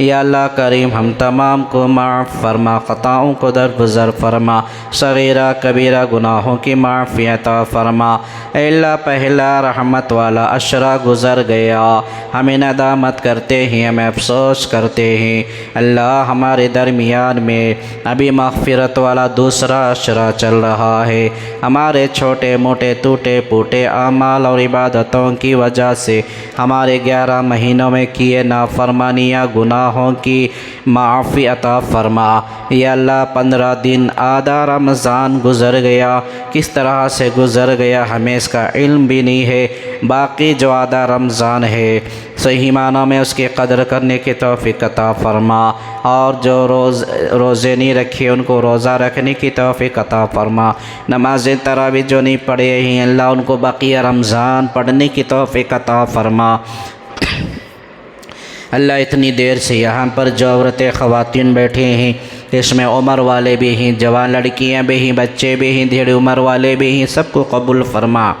या अल्लाह करीम हम तमाम को माफ़ फरमा, ख़ताओं को दरगुज़र फरमा, सगीरा कबीरा गुनाहों की माफ़ी अता फरमा। अल्लाह पहला रहमत वाला अशरा गुज़र गया, हमें नदामत करते हैं, हमें अफसोस करते हैं। अल्लाह हमारे दरमियान में अभी मग़फ़िरत वाला दूसरा अशरा चल रहा है। हमारे छोटे मोटे टूटे फूटे आमाल और इबादतों की वजह से हमारे 11 महीनों में किए नाफरमानियाँ गुनाहों की माफ़ी अता फरमा। या अल्लाह 15 दिन आधा रमज़ान गुज़र गया, किस तरह से गुज़र गया हमें इसका इल्म भी नहीं है। बाकी जो आधा रमज़ान है सही मानों में उसकी कदर करने की तौफ़ीक़ अता फरमा, और जो रोज़े नहीं रखे उनको रोज़ा रखने की तौफ़ीक़ अता फरमा। नमाज तरावी जो नहीं पढ़े हैं अल्लाह उनको बक़िया रमज़ान पढ़ने की तौफ़ीक़ अता फरमा। अल्लाह इतनी देर से यहाँ पर जो औरतें ख़वातीन बैठे हैं, इसमें उम्र वाले भी हैं, जवान लड़कियाँ भी हैं, बच्चे भी हैं, ढेर उम्र वाले भी हैं, सबको कबूल फरमा।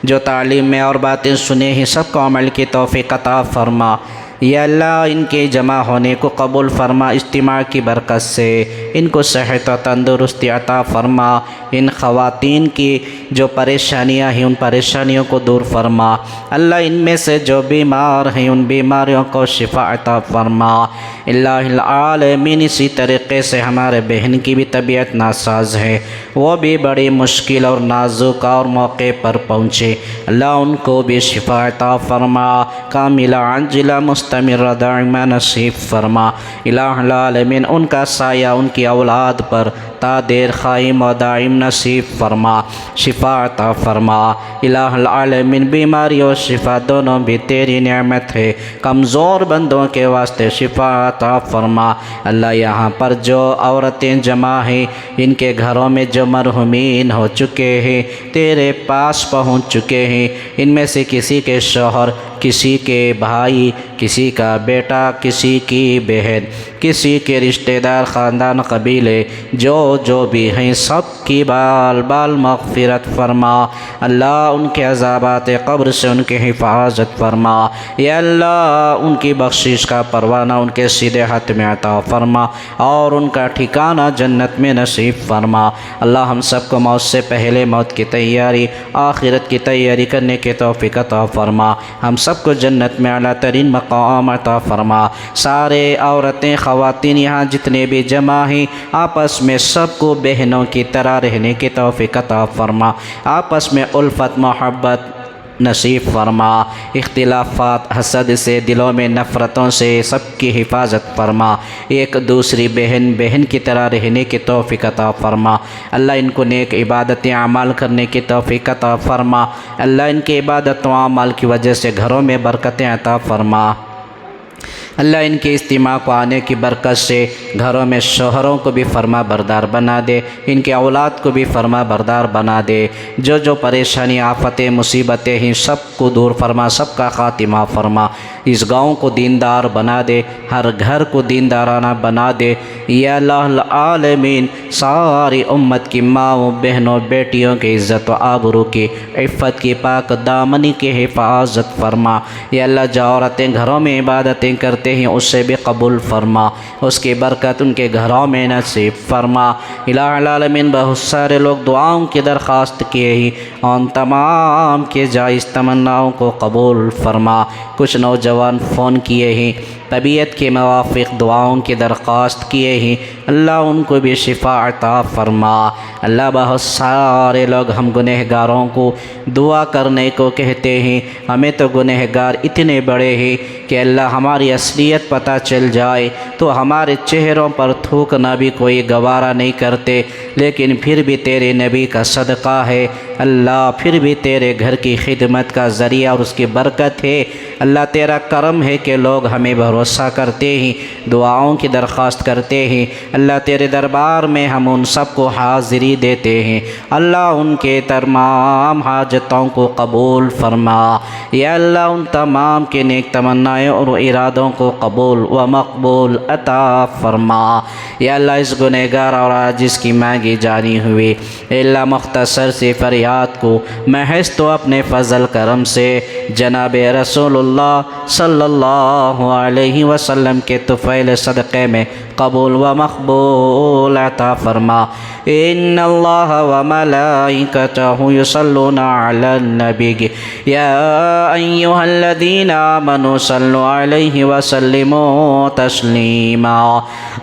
जो तालीम में और बातें सुने हैं सबको अमल की तौफ़ीक़ अता फरमा। या अल्लाह इनके जमा होने को कबूल फरमा, इज्तिमा की बरकत से इनको सेहत व तंदुरुस्ती अता फरमा। इन ख़वातीन की जो परेशानियां हैं उन परेशानियों को दूर फरमा। अल्लाह इनमें से जो बीमार हैं उन बीमारियों को शिफा अता फरमा। इल्लाहिल आलमीन इसी तरीक़े से हमारे बहन की भी तबीयत नासाज है, वो भी बड़ी मुश्किल और नाजुक और मौके पर पहुँचे, अल्लाह उनको भी शिफा अता फरमा, कामिला आजिला मुस्तमिर दाइमा नसीब फरमा। इलाहुल आलमीन उनका साया उनकी औलाद पर ता देर क़ाइम व दाइम नसीब फरमा, शिफा अता फरमा। इलाहुल आलमीन बीमारी और शिफा दोनों भी तेरी नेमत है, कमज़ोर बंदों के वास्ते शिफा अता फरमा। अल्लाह यहाँ पर जो औरतें जमा हैं इनके घरों में जो मरहुमीन हो चुके हैं तेरे पास पहुँच चुके हैं, इनमें से किसी के शौहर, किसी के भाई, किसी का बेटा, किसी की बहन, किसी के रिश्तेदार, ख़ानदान, कबीले जो भी हैं सब की बाल बाल मग़फ़िरत फरमा। अल्लाह उनके अज़ाबात क़ब्र से उनकी हिफाजत फरमा। या अल्लाह उनकी बख्शिश का परवाना उनके सीधे हाथ में अता फरमा और उनका ठिकाना जन्नत में नसीब फरमा। अल्लाह हम सबको मौत से पहले मौत की तैयारी, आखिरत की तैयारी करने की तौफ़ीक़ अता फरमा। हम सबको जन्नत में आला तरीन मक़ाम अता फरमा। सारे औरतें ख़वातीन यहाँ जितने भी जमा हैं आपस में सबको बहनों की तरह रहने की तौफ़ीक़ अता फरमा। आपस में उल्फ़त मोहब्बत नसीब फरमा। इख्तिलाफ़ात हसद से, दिलों में नफ़रतों से सबकी हिफाजत फरमा। एक दूसरी बहन की तरह रहने की तौफ़ीक़ अता फरमा। अल्लाह इनको नेक इबादतें अमाल करने की तौफ़ीक़ अता फरमा। अल्लाह इनके इबादत व अमाल की वजह से घरों में बरकतें अता फरमा। अल्लाह इनके इज्तिमा को आने की बरकत से घरों में शोहरों को भी फरमा बरदार बना दे, इनके औलाद को भी फरमा बरदार बना दे। जो परेशानी, आफतें, मुसीबतें हैं सबको दूर फरमा, सबका ख़ातिमा फरमा। इस गाँव को दीनदार बना दे, हर घर को दीनदाराना बना दे। या अल्लाह आलमीन सारी उम्मत की माँओं, बहनों, बेटियों की इज़्ज़त व आबरू की, इफ़्फ़त की, पाक दामनी की हिफाजत फरमा। या अल्लाह जो औरतें घरों में इबादतें करते हैं उससे भी कबूल फरमा, उसकी बरकत उनके घरों में नसीब फरमा। इलाहुल आलमीन बहुत सारे लोग दुआओं की दरख्वास्त किए ही, उन तमाम के जायज़ तमन्नाओं को कबूल फरमा। कुछ नौजवान फ़ोन किए हैं, तबीयत के मुवाफ़िक़ दुआओं की दरख्वास्त किए हैं, अल्लाह उनको भी शिफा अता फरमा। अल्लाह बहुत सारे लोग हम गुनहगारों को दुआ करने को कहते हैं, हमें तो गुनहगार इतने बड़े हैं कि अल्लाह हमारी असलियत पता चल जाए तो हमारे चेहरों पर थूकना भी कोई गवारा नहीं करते, लेकिन फिर भी तेरे नबी का सदक़ा है अल्लाह फिर भी तेरे घर की खिदमत का ज़रिया और उसकी बरकत है। अल्लाह तेरा करम है कि लोग हमें भरोसा करते हैं, दुआओं की दरख्वास्त करते हैं। अल्लाह तेरे दरबार में हम उन सब को हाज़िरी देते हैं। अल्लाह उनके तमाम हाजतों को कबूल फरमा। या अल्लाह उन तमाम के नेक तमन्नाएँ और इरादों को कबूल व मकबूल अता फरमा। या अल्लाह इस गुनहगार और आजिज़ की मांगी जानी हुई अल्लाह मुख्तसर से फरियाद को महज तो अपने फ़ज़ल करम से जनाब रसूलुल्लाह सल्लल्लाहु अलैहि वसल्लम के तुफ़ैल सदक़े में कबूल व मक़बूल अता फ़रमा। इन्नल्लाह व मलाइकतहु युसल्लूना अलन नबी या अय्युहल्लज़ीना आमनू सल्लु अलैहि व सल्लिमू तस्लीमा।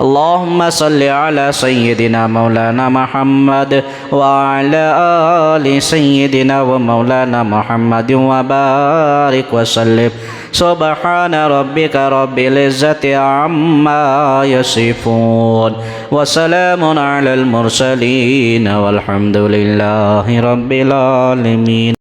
अल्लाहुम्मा सल्लि अला सय्यिदिना मौलाना मुहम्मद व अला आलि सय्यिदिना व मौलाना मुहम्मद व बारिक व सल्लिम। सुब्हान रब्बिका रब्बिल इज़्ज़ति अम्मा यसिफून व सलामुन अलल मुरसलीन वल्हम्दुलिल्लाहि रब्बिल आलमीन।